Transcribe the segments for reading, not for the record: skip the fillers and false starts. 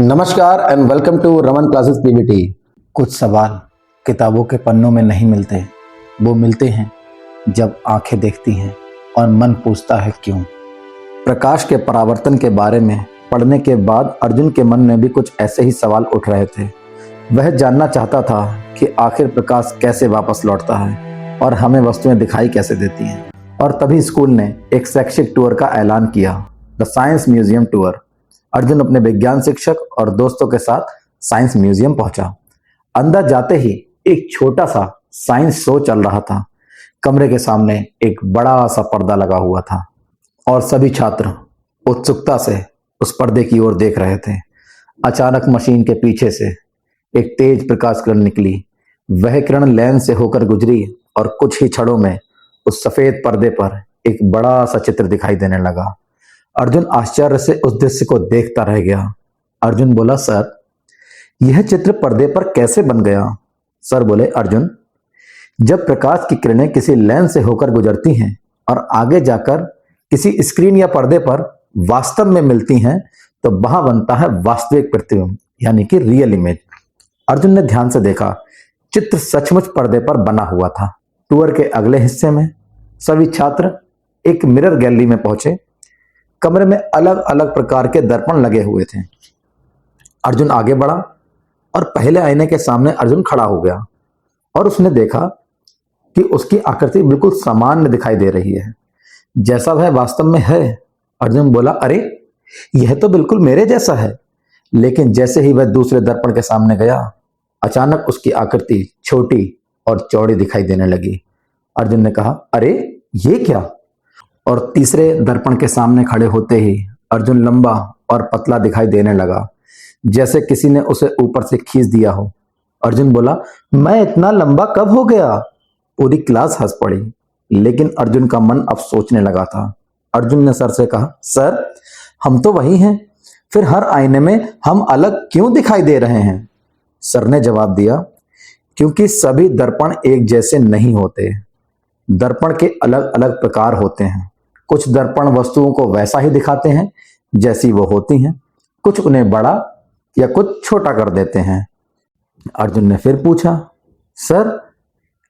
नमस्कार and welcome to Raman classes PBT. कुछ सवाल किताबों के पन्नों में नहीं मिलते, वो मिलते हैं जब आंखें देखती हैं और मन पूछता है क्यों। प्रकाश के परावर्तन के बारे में पढ़ने के बाद अर्जुन के मन में भी कुछ ऐसे ही सवाल उठ रहे थे। वह जानना चाहता था कि आखिर प्रकाश कैसे वापस लौटता है और हमें वस्तुएं दिखाई कैसे देती हैं। और तभी स्कूल ने एक शैक्षिक टूर का ऐलान किया, the science museum tour. Arjun अपने विज्ञान शिक्षक और दोस्तों के साथ साइंस म्यूजियम पहुंचा। अंदर जाते ही एक छोटा सा साइंस शो चल रहा था। कमरे के सामने एक बड़ा सा पर्दा लगा हुआ था और सभी छात्र उत्सुकता से उस पर्दे की ओर देख रहे थे। अचानक मशीन के पीछे से एक तेज प्रकाश किरण निकली। वह किरण लेंस से होकर गुजरी और कुछ ही क्षणों में उस सफेद पर्दे पर एक बड़ा सा चित्र दिखाई देने लगा। अर्जुन आश्चर्य से उस दृश्य को देखता रह गया। अर्जुन बोला, सर, यह चित्र पर्दे पर कैसे बन गया? सर बोले, अर्जुन, जब प्रकाश की किरणें किसी लेंस से होकर गुजरती हैं और आगे जाकर किसी स्क्रीन या पर्दे पर वास्तव में मिलती हैं तो वहां बनता है वास्तविक प्रतिबिंब, यानी कि रियल इमेज। अर्जुन ने ध्यान से देखा। चित्र सचमुच पर्दे पर बना हुआ था। टूर के अगले हिस्से में सभी छात्र एक मिरर गैलरी में पहुंचे। कमरे में अलग अलग प्रकार के दर्पण लगे हुए थे। अर्जुन आगे बढ़ा और पहले आईने के सामने अर्जुन खड़ा हो गया और उसने देखा कि उसकी आकृति बिल्कुल सामान्य दिखाई दे रही है, जैसा वह वास्तव में है। अर्जुन बोला, अरे, यह तो बिल्कुल मेरे जैसा है। लेकिन जैसे ही वह दूसरे दर्पण के सामने गया, अचानक उसकी आकृति छोटी और चौड़ी दिखाई देने लगी। अर्जुन ने कहा, अरे, ये क्या? और तीसरे दर्पण के सामने खड़े होते ही अर्जुन लंबा और पतला दिखाई देने लगा, जैसे किसी ने उसे ऊपर से खींच दिया हो। अर्जुन बोला, मैं इतना लंबा कब हो गया? पूरी क्लास हंस पड़ी, लेकिन अर्जुन का मन अब सोचने लगा था। अर्जुन ने सर से कहा, सर, हम तो वही हैं, फिर हर आईने में हम अलग क्यों दिखाई दे रहे हैं? सर ने जवाब दिया, क्योंकि सभी दर्पण एक जैसे नहीं होते। दर्पण के अलग अलग प्रकार होते हैं। कुछ दर्पण वस्तुओं को वैसा ही दिखाते हैं जैसी वो होती हैं, कुछ उन्हें बड़ा या कुछ छोटा कर देते हैं। अर्जुन ने फिर पूछा, सर,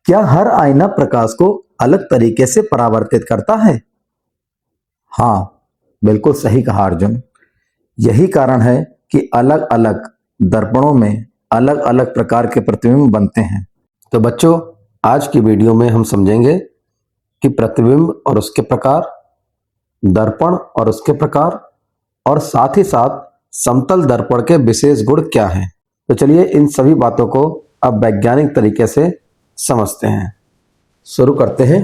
क्या हर आईना प्रकाश को अलग तरीके से परावर्तित करता है? हाँ, बिल्कुल सही कहा अर्जुन। यही कारण है कि अलग अलग दर्पणों में अलग अलग प्रकार के प्रतिबिंब बनते हैं। तो बच्चों, आज की वीडियो में हम समझेंगे कि प्रतिबिंब और उसके प्रकार, दर्पण और उसके प्रकार, और साथ ही साथ समतल दर्पण के विशेष गुण क्या हैं। तो चलिए इन सभी बातों को अब वैज्ञानिक तरीके से समझते हैं। शुरू करते हैं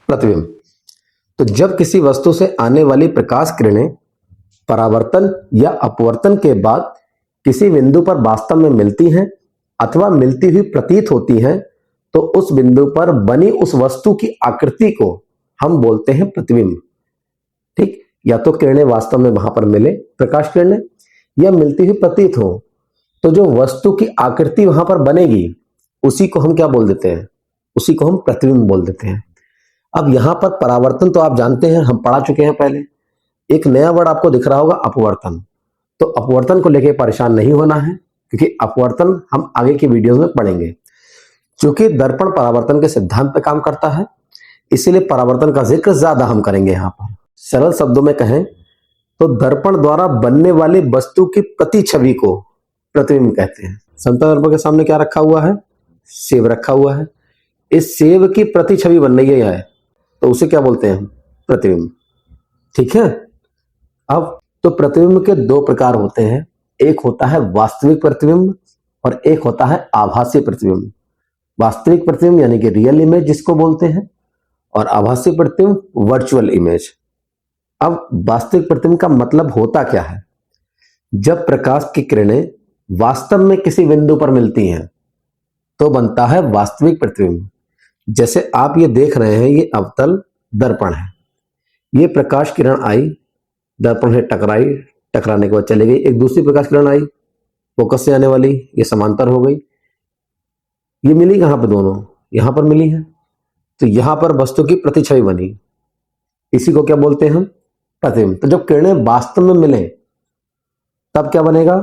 प्रतिबिंब। तो जब किसी वस्तु से आने वाली प्रकाश किरणें परावर्तन या अपवर्तन के बाद किसी बिंदु पर वास्तव में मिलती हैं अथवा मिलती हुई प्रतीत होती हैं, तो उस बिंदु पर बनी उस वस्तु की आकृति को हम बोलते हैं प्रतिबिंब। ठीक, या तो किरणें वास्तव में वहां पर मिले, प्रकाश किरणें, या मिलती हुई प्रतीत हो, तो जो वस्तु की आकृति वहां पर बनेगी उसी को हम क्या बोल देते हैं? उसी को हम प्रतिबिंब बोल देते हैं। अब यहां पर परावर्तन तो आप जानते हैं, हम पढ़ा चुके हैं पहले। एक नया वर्ड आपको दिख रहा होगा, अपवर्तन। तो अपवर्तन को लेकर परेशान नहीं होना है, क्योंकि अपवर्तन हम आगे की वीडियोस में पढ़ेंगे। क्योंकि दर्पण परावर्तन के सिद्धांत पर काम करता है, इसीलिए परावर्तन का जिक्र ज्यादा हम करेंगे यहां पर। सरल शब्दों में कहें तो दर्पण द्वारा बनने वाली वस्तु की प्रति छवि को प्रतिबिंब कहते हैं। समतल दर्पण के सामने क्या रखा हुआ है? सेब रखा हुआ है। इस सेब की प्रति छवि बन रही है, तो उसे क्या बोलते हैं? प्रतिबिंब। ठीक है। अब तो प्रतिबिंब के दो प्रकार होते हैं। एक होता है वास्तविक प्रतिबिंब और एक होता है आभासी प्रतिबिंब। वास्तविक प्रतिबिंब यानी कि रियल इमेज जिसको बोलते हैं, और आभासी प्रतिबिंब वर्चुअल इमेज। अब वास्तविक प्रतिबिंब का मतलब होता क्या है? जब प्रकाश की किरणें वास्तव में किसी बिंदु पर मिलती हैं तो बनता है वास्तविक प्रतिबिंब। जैसे आप ये देख रहे हैं, ये अवतल दर्पण है। ये प्रकाश किरण आई, दर्पण से टकराई, टकराने के बाद चली गई। एक दूसरी प्रकाश किरण आई, फोकस से आने वाली, ये समांतर हो गई। ये मिली कहां पर? दोनों यहां पर मिली है, तो यहां पर वस्तु की प्रतिछवि बनी। इसी को क्या बोलते हैं हम? प्रतिबिंब। तो जब किरणें वास्तव में मिले तब क्या बनेगा?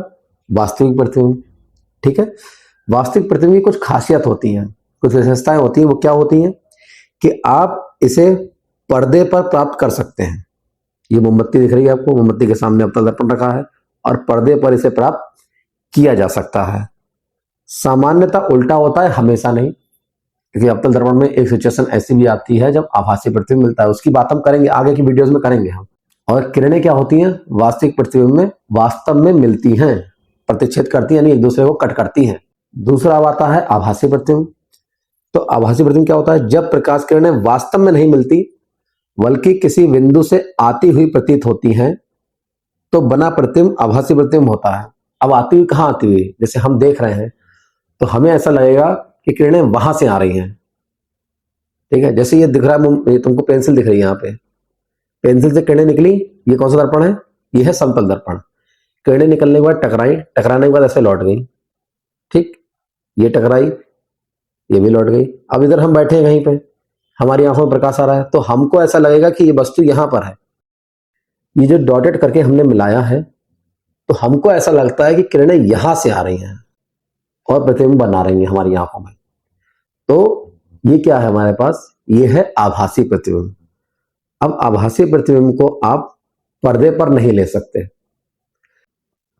वास्तविक प्रतिबिंब। ठीक है, वास्तविक प्रतिबिंब की कुछ खासियत होती हैं, कुछ विशेषताएं होती हैं। वो क्या होती हैं कि आप इसे पर्दे पर प्राप्त कर सकते हैं। ये मोमबत्ती दिख रही है आपको, मोमबत्ती के सामने अवतल दर्पण रखा है और पर्दे पर इसे प्राप्त किया जा सकता है। सामान्यतः उल्टा होता है, हमेशा नहीं, क्योंकि अवतल दर्पण में एक सिचुएशन ऐसी भी आती है जब आभासी प्रतिबिंब मिलता है, उसकी बात हम करेंगे आगे की वीडियोस में करेंगे हम। और किरणें क्या होती हैं वास्तविक प्रतिबिंब में, वास्तव में मिलती हैं, प्रतिच्छेद करती हैं, यानी एक दूसरे को कट करती हैं। दूसरा अब आता है आभासी प्रतिबिंब। तो आभासी प्रतिबिंब क्या होता है, जब प्रकाश किरणें वास्तव में नहीं मिलती बल्कि किसी बिंदु से आती हुई प्रतीत होती हैं, तो बना प्रतिबिंब आभासी प्रतिबिंब होता है। अब आती हुई कहाँ आती हुई, जैसे हम देख रहे हैं तो हमें ऐसा लगेगा कि किरणें वहां से आ रही हैं। ठीक है, जैसे ये दिख रहा है, ये तुमको पेंसिल दिख रही है, यहाँ पे पेंसिल से किरणें निकली, ये कौन सा दर्पण है, ये है समतल दर्पण। किरणें निकलने के बाद टकराई, टकराने के बाद ऐसे लौट गई। ठीक, ये टकराई, ये भी लौट गई। अब इधर हम बैठे हैं कहीं पे, हमारी आंखों में प्रकाश आ रहा है, तो हमको ऐसा लगेगा कि ये वस्तु यहां पर है। ये जो डॉटेड करके हमने मिलाया है, तो हमको ऐसा लगता है कि किरणें यहां से आ रही हैं और प्रतिबिंब बना रही हैं हमारी आंखों में। तो ये क्या है हमारे पास, ये है आभासी प्रतिबिंब। अब आभासी प्रतिबिंब को आप पर्दे पर नहीं ले सकते,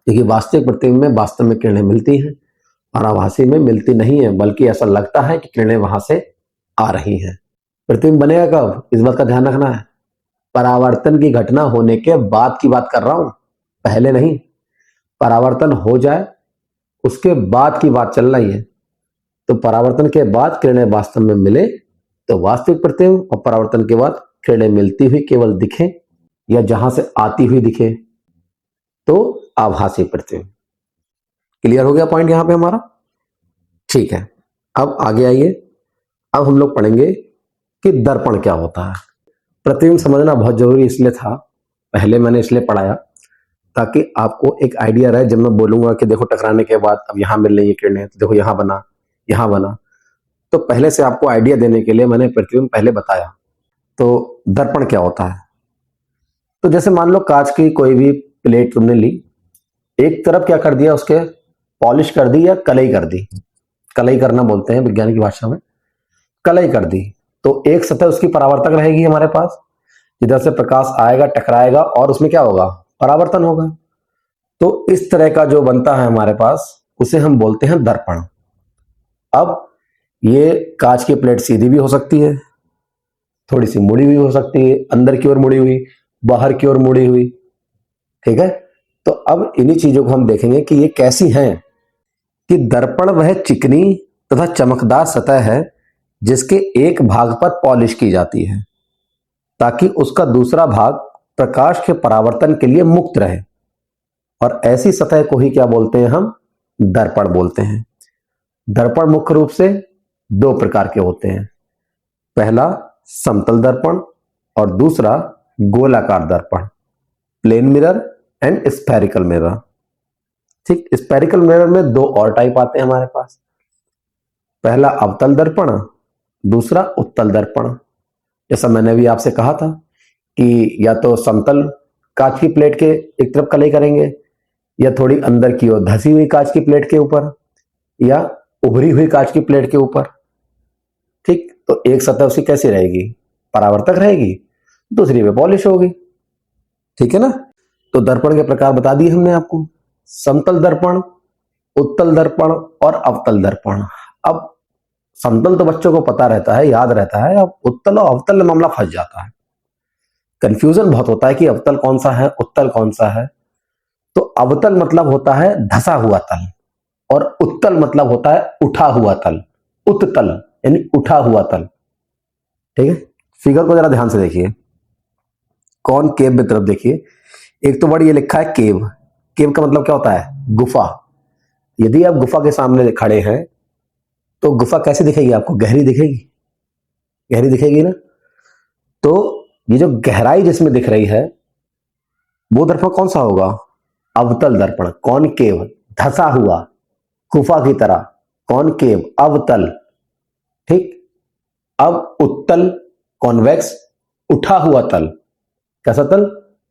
क्योंकि वास्तविक प्रतिबिंब में वास्तव में किरणें मिलती हैं और आभासी में मिलती नहीं है, बल्कि ऐसा लगता है कि किरणें वहां से आ रही हैं। प्रतिबिंब बनेगा कब, इस बात का ध्यान रखना है, परावर्तन की घटना होने के बाद की बात कर रहा हूं, पहले नहीं। परावर्तन हो जाए उसके बाद की बात चल रही है। तो परावर्तन के बाद किरणें वास्तव में मिले तो वास्तविक प्रतिबिंब, और परावर्तन के बाद किरणें मिलती हुई केवल दिखे या जहां से आती हुई दिखे तो आभासी प्रतिबिंब। क्लियर हो गया पॉइंट यहां पे हमारा? ठीक है, अब आगे आइए। अब हम लोग पढ़ेंगे कि दर्पण क्या होता है। प्रतिबिंब समझना बहुत जरूरी इसलिए था, पहले मैंने इसलिए पढ़ाया ताकि आपको एक आइडिया रहे, जब मैं बोलूंगा कि देखो टकराने के बाद अब यहां मिल रही है किरणें, तो देखो यहां बना, यहां बना, तो पहले से आपको आइडिया देने के लिए मैंने प्रतिबिंब पहले बताया। तो दर्पण क्या होता है, तो जैसे मान लो कांच की कोई भी प्लेट तुमने ली, एक तरफ क्या कर दिया, उसके पॉलिश कर दी या कलई कर दी, कलई करना बोलते हैं विज्ञान की भाषा में, कलई कर दी, तो एक सतह उसकी परावर्तक रहेगी हमारे पास, जिधर से प्रकाश आएगा टकराएगा और उसमें क्या होगा, परावर्तन होगा। तो इस तरह का जो बनता है हमारे पास उसे हम बोलते हैं दर्पण। अब ये कांच की प्लेट सीधी भी हो सकती है, थोड़ी सी मुड़ी हुई हो सकती है, अंदर की ओर मुड़ी हुई, बाहर की ओर मुड़ी हुई। ठीक है, तो अब इन्हीं चीजों को हम देखेंगे कि ये कैसी हैं। कि दर्पण वह चिकनी तथा चमकदार सतह है जिसके एक भाग पर पॉलिश की जाती है ताकि उसका दूसरा भाग प्रकाश के परावर्तन के लिए मुक्त रहे, और ऐसी सतह को ही क्या बोलते हैं हम, दर्पण बोलते हैं। दर्पण मुख्य रूप से दो प्रकार के होते हैं, पहला समतल दर्पण और दूसरा गोलाकार दर्पण, plane mirror and spherical mirror. ठीक, स्फेरिकल मिरर में दो और टाइप आते हैं हमारे पास, पहला अवतल दर्पण, दूसरा उत्तल दर्पण। जैसा मैंने भी आपसे कहा था कि या तो समतल कांच की प्लेट के एक तरफ कलई करेंगे, या थोड़ी अंदर की ओर धसी हुई कांच की प्लेट के ऊपर, या उभरी हुई कांच की प्लेट के ऊपर। ठीक, तो एक सतह उसकी कैसी रहेगी, परावर्तक रहेगी, दूसरी पे पॉलिश होगी। ठीक है ना, तो दर्पण के प्रकार बता दिए हमने आपको, समतल दर्पण, उत्तल दर्पण और अवतल दर्पण। अब समतल तो बच्चों को पता रहता है, याद रहता है, अब उत्तल और अवतल में मामला फंस जाता है, कंफ्यूजन बहुत होता है कि अवतल कौन सा है, उत्तल कौन सा है। तो अवतल मतलब होता है धसा हुआ तल, और उत्तल मतलब होता है उठा हुआ तल, उत्तल यानी उठा हुआ तल। ठीक है, फिगर को जरा ध्यान से देखिए, कौन केव में तरफ देखिए, एक तो वर्ड ये लिखा है केव, केव का मतलब क्या होता है, गुफा। यदि आप गुफा के सामने खड़े हैं तो गुफा कैसे दिखेगी आपको, गहरी दिखेगी, गहरी दिखेगी ना। तो ये जो गहराई जिसमें दिख रही है वो दर्पण कौन सा होगा, अवतल दर्पण, कॉनकेव, धसा हुआ गुफा की तरह, कॉनकेव, अवतल। ठीक, अब उत्तल, कॉन्वेक्स, उठा हुआ तल, कैसा तल,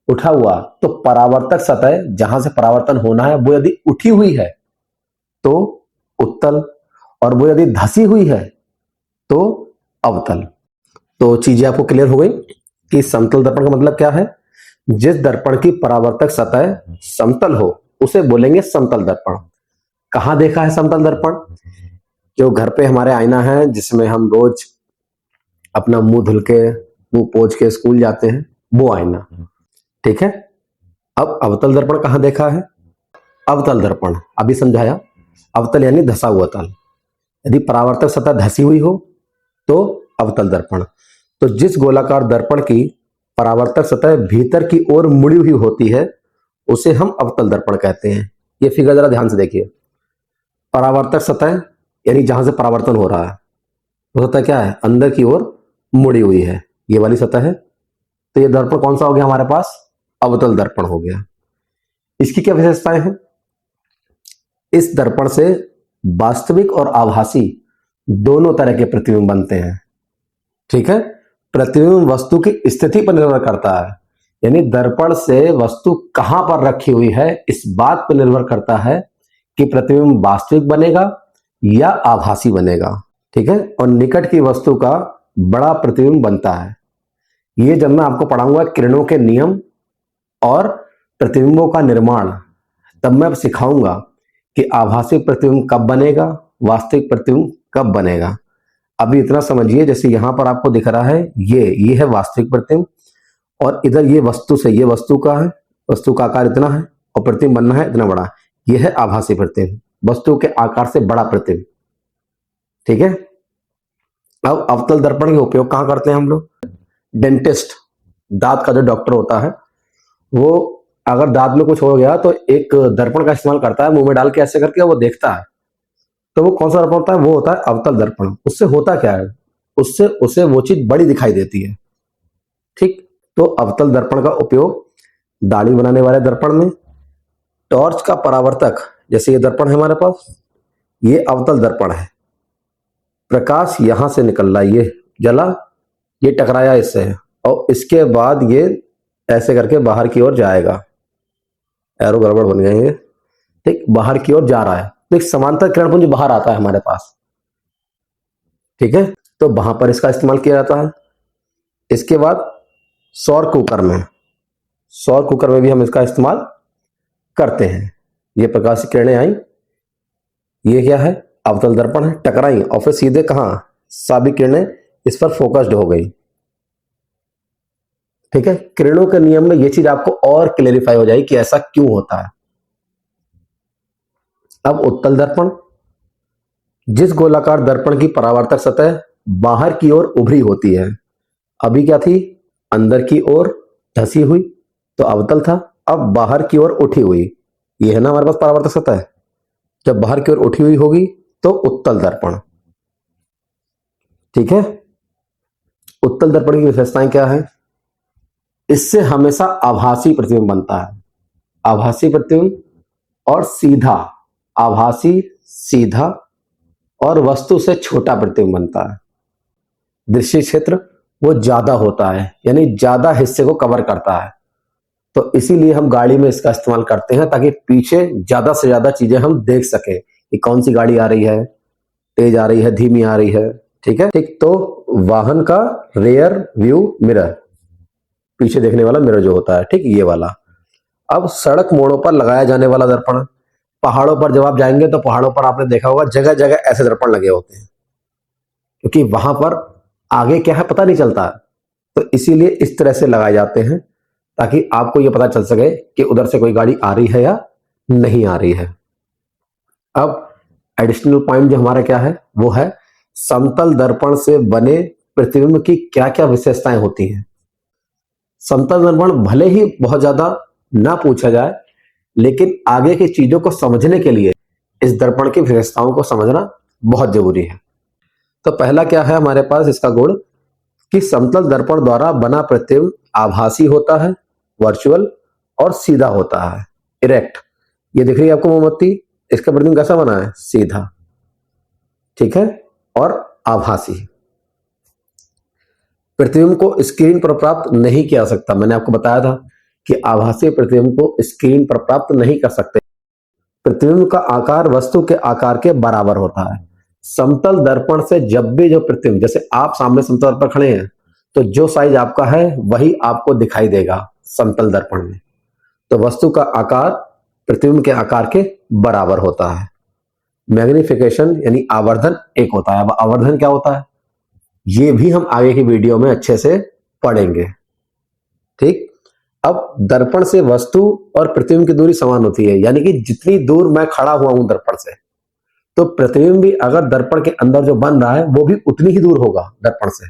उठा हुआ, तो परावर्तक सतह जहां से परावर्तन होना है वो यदि उठी हुई है तो उत्तल, और वो यदि धसी हुई है तो अवतल। तो चीजें आपको क्लियर हो गई कि समतल दर्पण का मतलब क्या है। जिस दर्पण की परावर्तक सतह समतल हो उसे बोलेंगे समतल दर्पण। कहां देखा है समतल दर्पण? जो घर पे हमारे आईना है जिसमें हम रोज अपना मुंह धुल के, मुंह पोंछ के स्कूल जाते हैं, वो आईना, ठीक है। अब अवतल दर्पण कहां देखा है? अवतल दर्पण अभी समझाया। अवतल यानी धसा हुआ तल। यदि परावर्तक सतह धसी हुई हो तो अवतल दर्पण। तो जिस गोलाकार दर्पण की परावर्तक सतह भीतर की ओर मुड़ी हुई होती है उसे हम अवतल दर्पण कहते हैं। ये फिगर जरा ध्यान से देखिए। परावर्तक सतह यानी जहां से परावर्तन हो रहा है वो सतह क्या है? अंदर की ओर मुड़ी हुई है, ये वाली सतह है। तो ये दर्पण कौन सा हो गया हमारे पास? अवतल दर्पण हो गया। इसकी क्या विशेषताएं हैं? इस दर्पण से वास्तविक और आभासी दोनों तरह के प्रतिबिंब बनते हैं, ठीक है। प्रतिबिंब वस्तु की स्थिति पर निर्भर करता है, यानी दर्पण से वस्तु कहां पर रखी हुई है इस बात पर निर्भर करता है कि प्रतिबिंब वास्तविक बनेगा या आभासी बनेगा, ठीक है। और निकट की वस्तु का बड़ा प्रतिबिंब बनता है। ये जब मैं आपको पढ़ाऊंगा किरणों के नियम और प्रतिबिंबों का निर्माण, तब मैं सिखाऊंगा कि आभासी प्रतिबिंब कब बनेगा, वास्तविक प्रतिबिंब कब बनेगा। अभी इतना समझिए, जैसे यहां पर आपको दिख रहा है ये है वास्तविक प्रतिबिंब, और इधर ये वस्तु से, ये वस्तु का है, वस्तु का आकार इतना है और प्रतिबिंब बनना है इतना बड़ा। ये है आभासी प्रतिबिंब, वस्तु के आकार से बड़ा प्रतिबिंब, ठीक है। अब अवतल दर्पण का उपयोग कहां करते हैं हम लोग? डेंटिस्ट, दांत का जो डॉक्टर होता है, वो अगर दांत में कुछ हो गया तो एक दर्पण का इस्तेमाल करता है, मुंह में डाल के ऐसे करके वो देखता है। तो वो कौन सा दर्पण होता है? वो होता है अवतल दर्पण। उससे होता क्या है? उससे उसे वो चीज बड़ी दिखाई देती है, ठीक। तो अवतल दर्पण का उपयोग दाढ़ी बनाने वाले दर्पण में, टॉर्च का परावर्तक, जैसे ये दर्पण है हमारे पास, ये अवतल दर्पण है। प्रकाश यहां से निकल रहा है, ये जला, ये टकराया इससे, और इसके बाद ये ऐसे करके बाहर की ओर जाएगा। एरो गड़बड़ बन गए, ठीक, बाहर की ओर जा रहा है। तो एक समांतर किरण पुंज बाहर आता है हमारे पास, ठीक है। तो वहां पर इसका इस्तेमाल किया जाता है। इसके बाद सौर कुकर में भी हम इसका इस्तेमाल करते हैं। ये प्रकाश की किरणें आई, ये क्या है? अवतल दर्पण है, टकराई और फिर सीधे कहां? सारी किरणें इस पर फोकस्ड हो गई, ठीक है। किरणों के नियम में ये चीज आपको और क्लेरिफाई हो जाएगी कि ऐसा क्यों होता है। अब उत्तल दर्पण, जिस गोलाकार दर्पण की परावर्तक सतह बाहर की ओर उभरी होती है, अभी क्या थी? अंदर की ओर धसी हुई, तो अवतल था। अब बाहर की ओर उठी हुई, ये है ना हमारे पास परावर्तक सतह। जब बाहर की ओर उठी हुई होगी तो उत्तल दर्पण, ठीक है। उत्तल दर्पण की विशेषताएं क्या है? इससे हमेशा आभासी प्रतिबिंब बनता है। आभासी प्रतिबिंब और सीधा, आभासी, सीधा और वस्तु से छोटा प्रतिबिंब बनता है। दृश्य क्षेत्र वो ज्यादा होता है, यानी ज्यादा हिस्से को कवर करता है। तो इसीलिए हम गाड़ी में इसका इस्तेमाल करते हैं, ताकि पीछे ज्यादा से ज्यादा चीजें हम देख सके कि कौन सी गाड़ी आ रही है, तेज आ रही है, धीमी आ रही है, ठीक है, ठीक। तो वाहन का रेयर व्यू मिरर, पीछे देखने वाला मिरर जो होता है, ठीक, ये वाला। अब सड़क मोड़ों पर लगाया जाने वाला दर्पण, पहाड़ों पर जब आप जाएंगे तो पहाड़ों पर आपने देखा होगा जगह जगह ऐसे दर्पण लगे होते हैं, क्योंकि वहां पर आगे क्या है पता नहीं चलता, तो इसीलिए इस तरह से लगाए जाते हैं ताकि आपको यह पता चल सके कि उधर से कोई गाड़ी आ रही है या नहीं आ रही है। अब एडिशनल पॉइंट जो हमारा क्या है, वो है समतल दर्पण से बने प्रतिबिंब की क्या क्या विशेषताएं होती हैं। समतल दर्पण भले ही बहुत ज्यादा ना पूछा जाए, लेकिन आगे की चीजों को समझने के लिए इस दर्पण की विशेषताओं को समझना बहुत जरूरी है। तो पहला क्या है हमारे पास इसका गुण, कि समतल दर्पण द्वारा बना प्रतिबिंब आभासी होता है, वर्चुअल और सीधा होता है, इरेक्ट। ये दिख रही है आपको मोमबत्ती, इसका प्रतिबिंब कैसा बना है? सीधा, ठीक है, और आभासी। प्रतिबिंब को स्क्रीन पर प्राप्त नहीं किया जा सकता, मैंने आपको बताया था कि आभासी प्रतिबिंब को स्क्रीन पर प्राप्त नहीं कर सकते। प्रतिबिंब का आकार वस्तु के आकार के बराबर होता है। समतल दर्पण से जब भी जो प्रतिबिंब, जैसे आप सामने समतल पर खड़े हैं तो जो साइज आपका है वही आपको दिखाई देगा समतल दर्पण में। तो वस्तु का आकार प्रतिबिंब के आकार के बराबर होता है। मैग्निफिकेशन यानी आवर्धन एक होता है। अब आवर्धन क्या होता है ये भी हम आगे की वीडियो में अच्छे से पढ़ेंगे। ठीक, अब दर्पण से वस्तु और प्रतिबिंब की दूरी समान होती है, यानी कि जितनी दूर मैं खड़ा हुआ हूं दर्पण से, तो प्रतिबिंब भी अगर दर्पण के अंदर जो बन रहा है वो भी उतनी ही दूर होगा दर्पण से।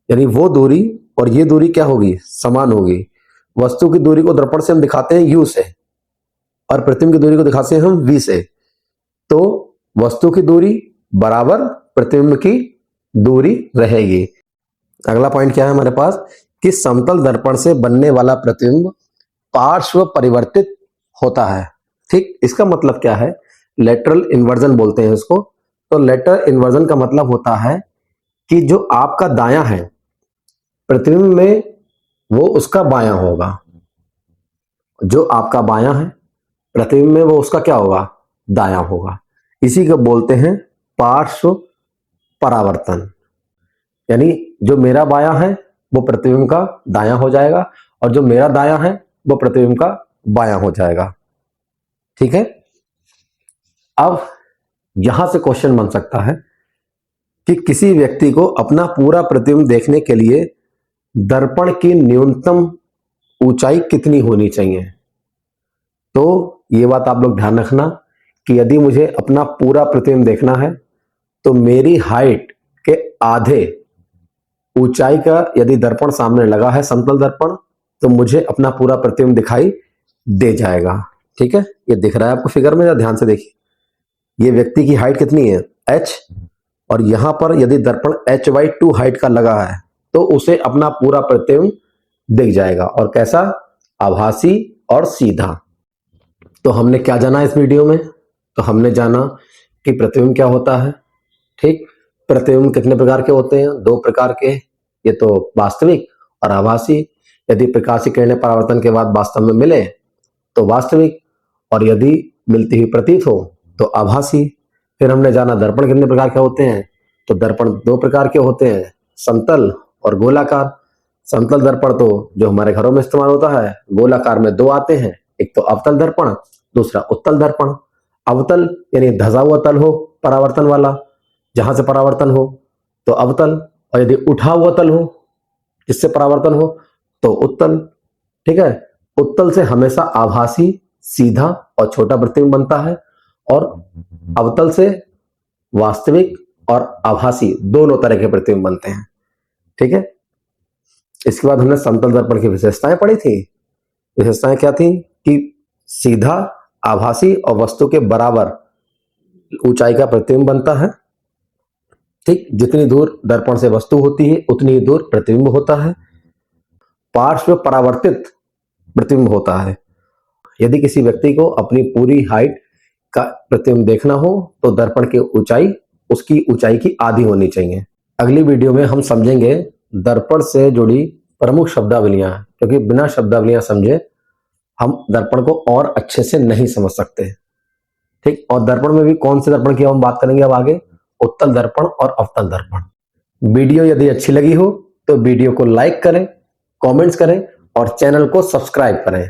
यानी वो दूरी और ये दूरी क्या होगी, समान होगी। वस्तु की दूरी को दर्पण से हम दिखाते हैं u से और प्रतिबिंब की दूरी को दिखाते हैं हम v से। तो वस्तु की दूरी बराबर प्रतिबिंब की दूरी रहेगी। अगला पॉइंट क्या है हमारे पास कि समतल दर्पण से बनने वाला प्रतिबिंब पार्श्व परिवर्तित होता है। ठीक, इसका मतलब क्या है, लेटरल इन्वर्जन बोलते हैं इसको। तो लेटरल इन्वर्जन का मतलब होता है कि जो आपका दायां है प्रतिबिंब में वो उसका बायां होगा, जो आपका बायां है प्रतिबिंब में वो उसका क्या होगा, दायां होगा। इसी को बोलते हैं पार्श्व परावर्तन। यानी जो मेरा बायां है वो प्रतिबिंब का दायां हो जाएगा और जो मेरा दायां है वो प्रतिबिंब का बायां हो जाएगा। ठीक है, अब यहां से क्वेश्चन बन सकता है कि किसी व्यक्ति को अपना पूरा प्रतिबिंब देखने के लिए दर्पण की न्यूनतम ऊंचाई कितनी होनी चाहिए। तो ये बात आप लोग ध्यान रखना कि यदि मुझे अपना पूरा प्रतिबिंब देखना है तो मेरी हाइट के आधे ऊंचाई का यदि दर्पण सामने लगा है समतल दर्पण, तो मुझे अपना पूरा प्रतिबिंब दिखाई दे जाएगा। ठीक है, ये दिख रहा है आपको फिगर में, या ध्यान से देखिए। ये व्यक्ति की हाइट कितनी है, h, और यहां पर यदि दर्पण h/2 हाइट का लगा है तो उसे अपना पूरा प्रतिबिंब दिख जाएगा। और कैसा, आभासी और सीधा। तो हमने क्या जाना इस वीडियो में, तो हमने जाना कि प्रतिबिंब क्या होता है। ठीक, प्रतिबिंब कितने प्रकार के होते हैं, दो प्रकार के, ये तो वास्तविक और आभासी। यदि प्रकाश की किरणें परावर्तन के बाद वास्तव में मिले तो वास्तविक, और यदि मिलती हुई प्रतीत हो तो आभासी। फिर हमने जाना दर्पण कितने प्रकार के होते हैं, तो दर्पण दो प्रकार के होते हैं, समतल और गोलाकार। समतल दर्पण तो जो हमारे घरों में इस्तेमाल होता है, गोलाकार में दो आते हैं, एक तो अवतल दर्पण, दूसरा उत्तल दर्पण। अवतल यानी धसा हुआ तल हो परावर्तन वाला, जहां से परावर्तन हो तो अवतल, और यदि उठा हुआ तल हो जिससे परावर्तन हो तो उत्तल। ठीक है, उत्तल से हमेशा आभासी, सीधा और छोटा प्रतिबिंब बनता है, और अवतल से वास्तविक और आभासी दोनों तरह के प्रतिबिंब बनते हैं। ठीक है, इसके बाद हमने समतल दर्पण की विशेषताएं पढ़ी थी। विशेषताएं क्या थी कि सीधा, आभासी और वस्तु के बराबर ऊंचाई का प्रतिबिंब बनता है। ठीक, जितनी दूर दर्पण से वस्तु होती है उतनी ही दूर प्रतिबिंब होता है। पार्श्व परावर्तित प्रतिबिंब होता है। यदि किसी व्यक्ति को अपनी पूरी हाइट का प्रतिबिंब देखना हो तो दर्पण की ऊंचाई उसकी ऊंचाई की आधी होनी चाहिए। अगली वीडियो में हम समझेंगे दर्पण से जुड़ी प्रमुख शब्दावलियां, क्योंकि बिना शब्दावलियां समझे हम दर्पण को और अच्छे से नहीं समझ सकते। ठीक, और दर्पण में भी कौन से दर्पण की हम बात करेंगे अब आगे, उत्तल दर्पण और अवतल दर्पण। वीडियो यदि अच्छी लगी हो तो वीडियो को लाइक करें, कमेंट्स करें और चैनल को सब्सक्राइब करें,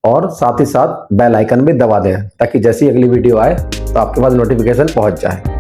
और साथ ही साथ बेल आइकन भी दबा दें ताकि जैसी अगली वीडियो आए तो आपके पास नोटिफिकेशन पहुंच जाए।